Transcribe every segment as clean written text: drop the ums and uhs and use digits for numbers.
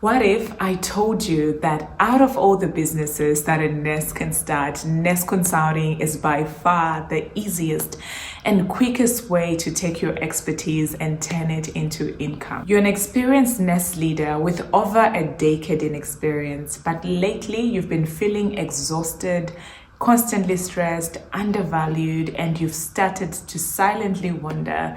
What if I told you that out of all the businesses that a nurse can start, nurse consulting is by far the easiest and quickest way to take your expertise and turn it into income? You're an experienced nurse leader with over a decade in experience, but lately you've been feeling exhausted, constantly stressed, undervalued, and you've started to silently wonder,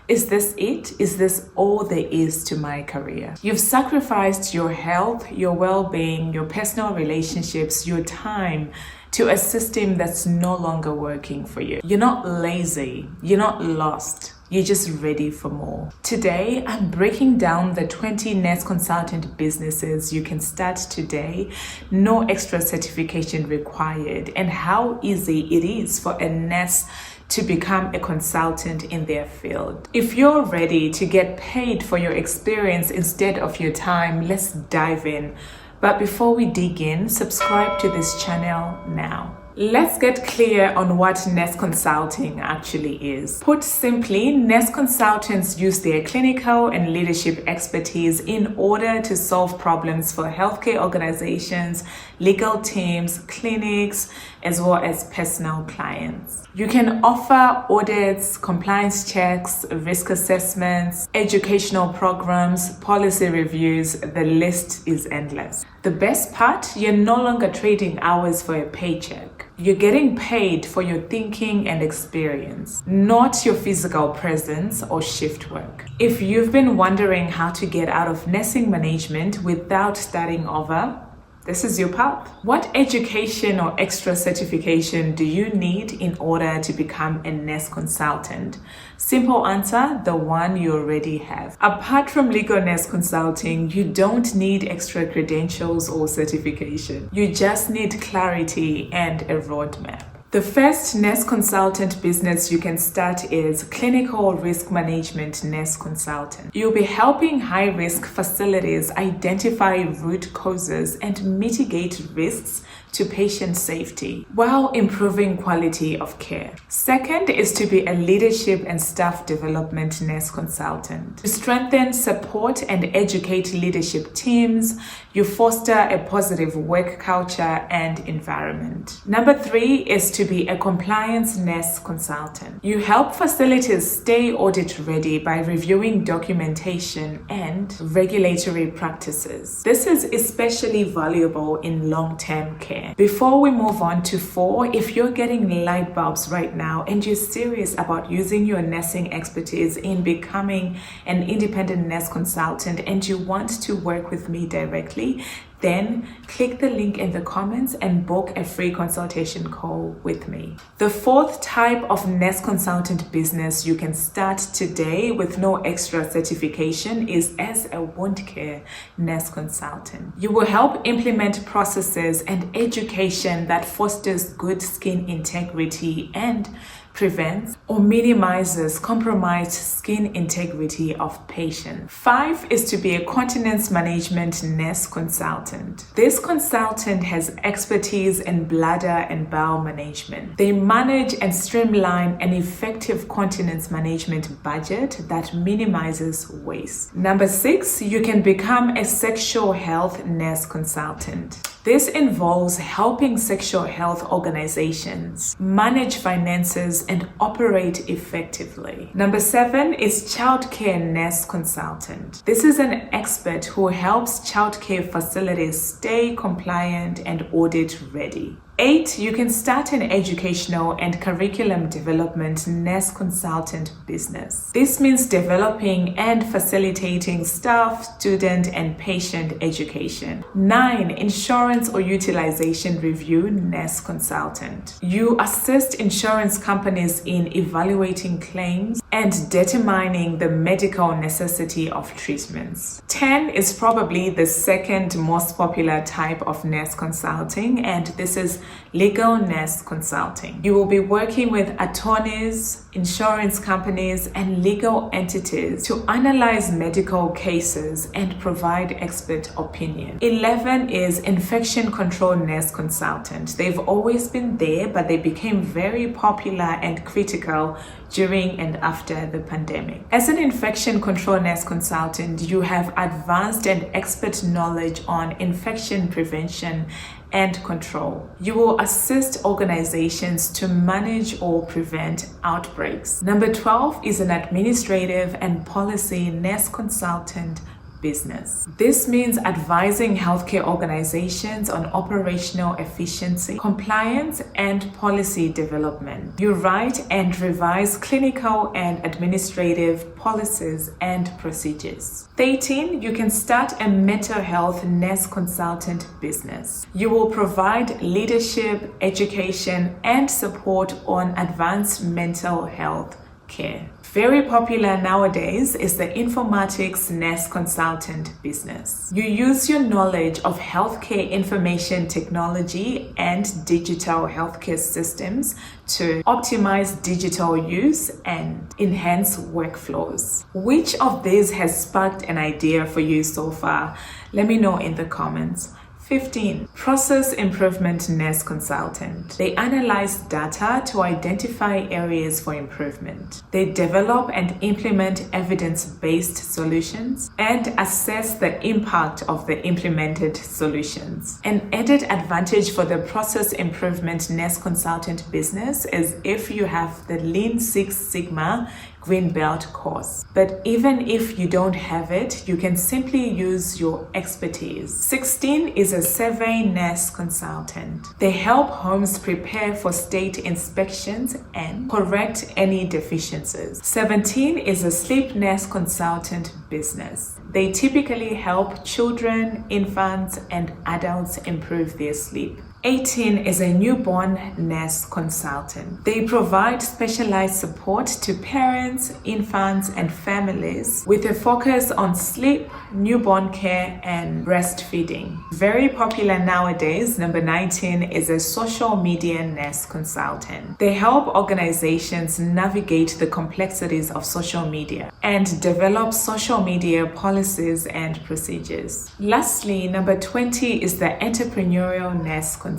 is this it? Is this all there is to my career? You've sacrificed your health, your well-being, your personal relationships, your time to a system that's no longer working for you. You're not lazy, you're not lost. You're just ready for more. Today, I'm breaking down the 20 nurse consultant businesses you can start today, no extra certification required, and how easy it is for a nurse to become a consultant in their field. If you're ready to get paid for your experience instead of your time, let's dive in. But before we dig in, subscribe to this channel now. Let's get clear on what nurse consulting actually is. Put simply, nurse consultants use their clinical and leadership expertise in order to solve problems for healthcare organizations, legal teams, clinics, as well as personal clients. You can offer audits, compliance checks, risk assessments, educational programs, policy reviews. The list is endless. The best part, you're no longer trading hours for a paycheck. You're getting paid for your thinking and experience, not your physical presence or shift work. If you've been wondering how to get out of nursing management without starting over, this is your path. What education or extra certification do you need in order to become a nurse consultant? Simple answer, the one you already have. Apart from legal nurse consulting, you don't need extra credentials or certification. You just need clarity and a roadmap. The first nurse consultant business you can start is clinical risk management nurse consultant. You'll be helping high-risk facilities identify root causes and mitigate risks to patient safety while improving quality of care. Second is to be a leadership and staff development nurse consultant. To strengthen, support, and educate leadership teams, you foster a positive work culture and environment. Number 3 is to be a compliance nurse consultant. You help facilities stay audit ready by reviewing documentation and regulatory practices. This is especially valuable in long-term care. Before we move on to 4, if you're getting light bulbs right now and you're serious about using your nursing expertise in becoming an independent nurse consultant and you want to work with me directly, then click the link in the comments and book a free consultation call with me. The 4th type of nurse consultant business you can start today with no extra certification is as a wound care nurse consultant. You will help implement processes and education that fosters good skin integrity and prevents or minimizes compromised skin integrity of patients. 5 is to be a continence management nurse consultant. This consultant has expertise in bladder and bowel management. They manage and streamline an effective continence management budget that minimizes waste. Number 6, you can become a sexual health nurse consultant. This involves helping sexual health organizations manage finances and operate effectively. Number 7 is childcare nurse consultant. This is an expert who helps childcare facilities stay compliant and audit ready. 8, you can start an educational and curriculum development nurse consultant business. This means developing and facilitating staff, student, and patient education. 9, insurance or utilization review nurse consultant. You assist insurance companies in evaluating claims and determining the medical necessity of treatments. 10 is probably the second most popular type of nurse consulting, and this is legal nurse consulting. You will be working with attorneys, insurance companies, and legal entities to analyze medical cases and provide expert opinion. 11 is infection control nurse consultant. They've always been there, but they became very popular and critical during and after the pandemic. As an infection control nurse consultant, you have advanced and expert knowledge on infection prevention and control. You will assist organizations to manage or prevent outbreaks. Number 12 is an administrative and policy nurse consultant business. This means advising healthcare organizations on operational efficiency, compliance, and policy development. You write and revise clinical and administrative policies and procedures. 13, you can start a mental health nurse consultant business. You will provide leadership, education, and support on advanced mental health care. Very popular nowadays is the informatics nurse consultant business. You use your knowledge of healthcare information technology and digital healthcare systems to optimize digital use and enhance workflows. Which of these has sparked an idea for you so far? Let me know in the comments. 15. Process improvement nurse consultant. They analyze data to identify areas for improvement. They develop and implement evidence-based solutions and assess the impact of the implemented solutions. An added advantage for the process improvement nurse consultant business is if you have the Lean Six Sigma Green Belt course. But even if you don't have it, you can simply use your expertise. 16 is a survey nurse consultant. They help homes prepare for state inspections and correct any deficiencies. 17 is a sleep nurse consultant business. They typically help children, infants, and adults improve their sleep. 18 is a newborn nurse consultant. They provide specialized support to parents, infants, and families with a focus on sleep, newborn care, and breastfeeding. Very popular nowadays, number 19 is a social media nurse consultant. They help organizations navigate the complexities of social media and develop social media policies and procedures. Lastly, number 20 is the entrepreneurial nurse consultant.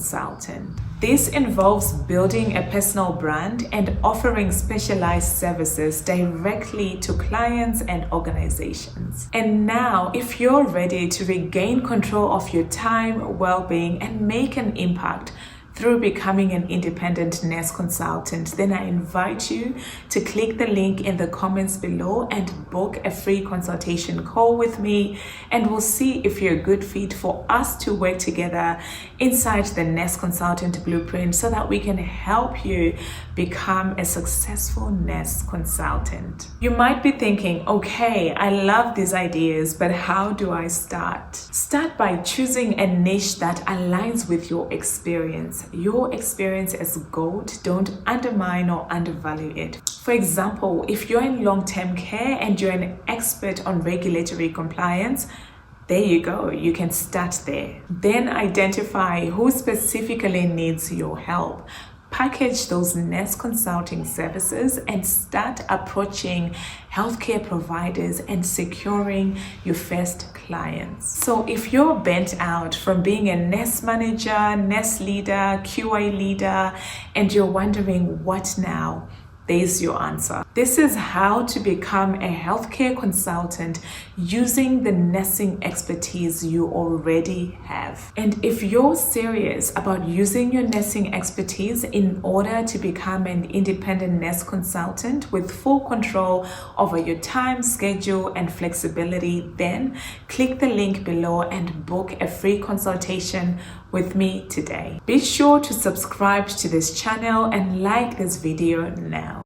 This involves building a personal brand and offering specialized services directly to clients and organizations. And now, if you're ready to regain control of your time, well-being, and make an impact through becoming an independent nurse consultant, then I invite you to click the link in the comments below and book a free consultation call with me, and we'll see if you're a good fit for us to work together inside the Nurse Consultant Blueprint so that we can help you become a successful nurse consultant. You might be thinking, okay, I love these ideas, but how do I start? Start by choosing a niche that aligns with your experience. Your experience is gold. Don't undermine or undervalue it. For example, if you're in long-term care and you're an expert on regulatory compliance, there you go. You can start there. Then identify who specifically needs your help. Package those nurse consulting services and start approaching healthcare providers and securing your first clients. So if you're burnt out from being a nurse manager, nurse leader, QA leader, and you're wondering what now, there's your answer. This is how to become a healthcare consultant using the nursing expertise you already have. And if you're serious about using your nursing expertise in order to become an independent nurse consultant with full control over your time, schedule, and flexibility, then click the link below and book a free consultation with me today. Be sure to subscribe to this channel and like this video now.